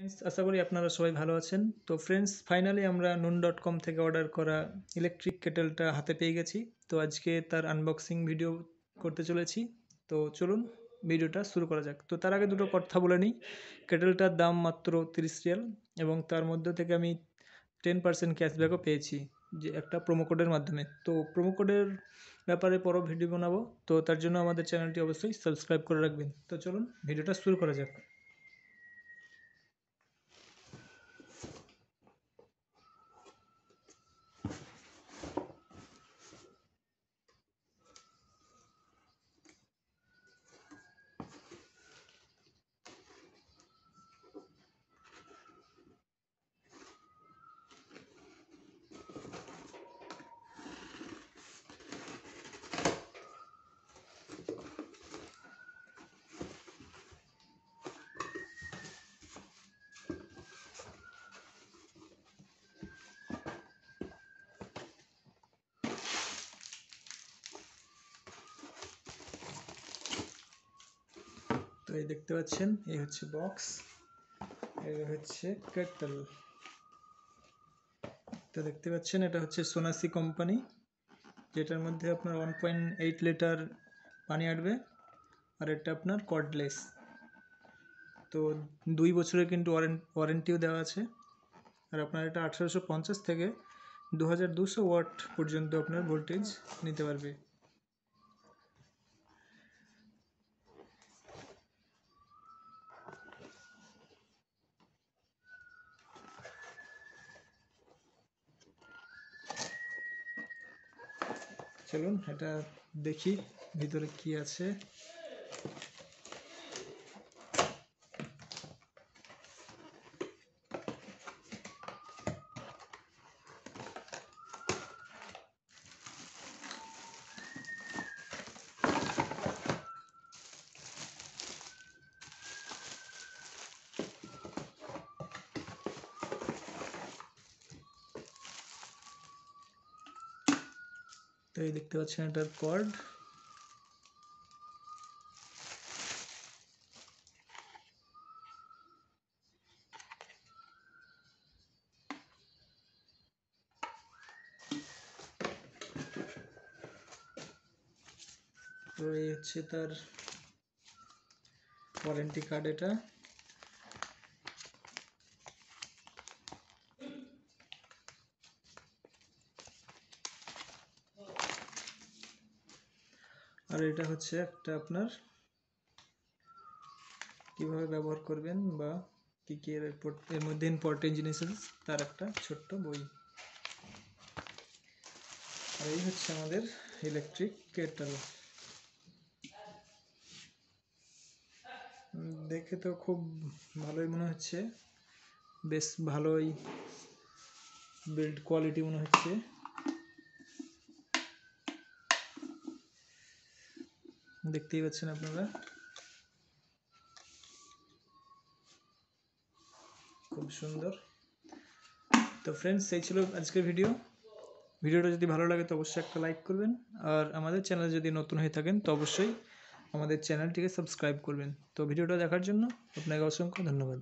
Friends, আশা করি আপনারা সবাই ভালো আছেন। তো ফ্রেন্ডস, ফাইনালি আমরা নুন.com থেকে অর্ডার করা ইলেকট্রিক কেটেলটা হাতে পেয়ে গেছি। তো আজকে তার আনবক্সিং ভিডিও করতে চলেছি। তো চলুন ভিডিওটা শুরু করা যাক। তো তার আগে দুটো কথা বলে নিই। কেটেলটার দাম মাত্র 30 রিয়াল এবং তার মধ্যে থেকে আমি 10% ক্যাশব্যাকও পেয়েছি, যে একটা প্রোমো কোডের মাধ্যমে। তো প্রোমো কোডের ব্যাপারে পরও ভিডিও বানাবো, তো তার জন্য আমাদের চ্যানেলটি অবশ্যই সাবস্ক্রাইব করে রাখবেন। তো চলুন ভিডিওটা শুরু করা যাক। তো এই দেখতে পাচ্ছেন, এই হচ্ছে বক্স, এই হচ্ছে কেটল। তো দেখতে পাচ্ছেন, এটা হচ্ছে সোনাসি কোম্পানি, যেটার মধ্যে আপনার 1.8 লিটার পানি আসবে, আর এটা আপনার কর্ডলেস। তো 2 বছরের কিন্তু ওয়ারেন্টিও দেওয়া আছে। আর আপনার এটা 1850 থেকে 2200 ওয়াট পর্যন্ত আপনার ভোল্টেজ নিতে পারবে। চলুন এটা দেখি ভিতরে কি আছে। তো এই দেখতে পাচ্ছেন এটার কর্ড। তো এই হচ্ছে তার ওয়ারেন্টি কার্ড। এটা আর এটা হচ্ছে একটা আপনার কিভাবে ব্যবহার করবেন বা কি কি এর মধ্যে ইম্পর্টেন্ট জিনিস আছে তার একটা ছোট্ট বই। আর এই হচ্ছে আমাদের ইলেকট্রিক কেটল। দেখে তো খুব ভালোই মনে হচ্ছে, বেশ ভালোই বিল্ড কোয়ালিটি মনে হচ্ছে। দেখতেই পাচ্ছেন আপনারা, খুব সুন্দর। তো ফ্রেন্ডস, এই ছিল আজকের ভিডিওটা যদি ভালো লাগে তো অবশ্যই একটা লাইক করবেন, আর আমাদের চ্যানেল যদি নতুন হয়ে থাকেন তো অবশ্যই আমাদের চ্যানেলটিকে সাবস্ক্রাইব করবেন। তো ভিডিওটা দেখার জন্য আপনাকে অসংখ্য ধন্যবাদ।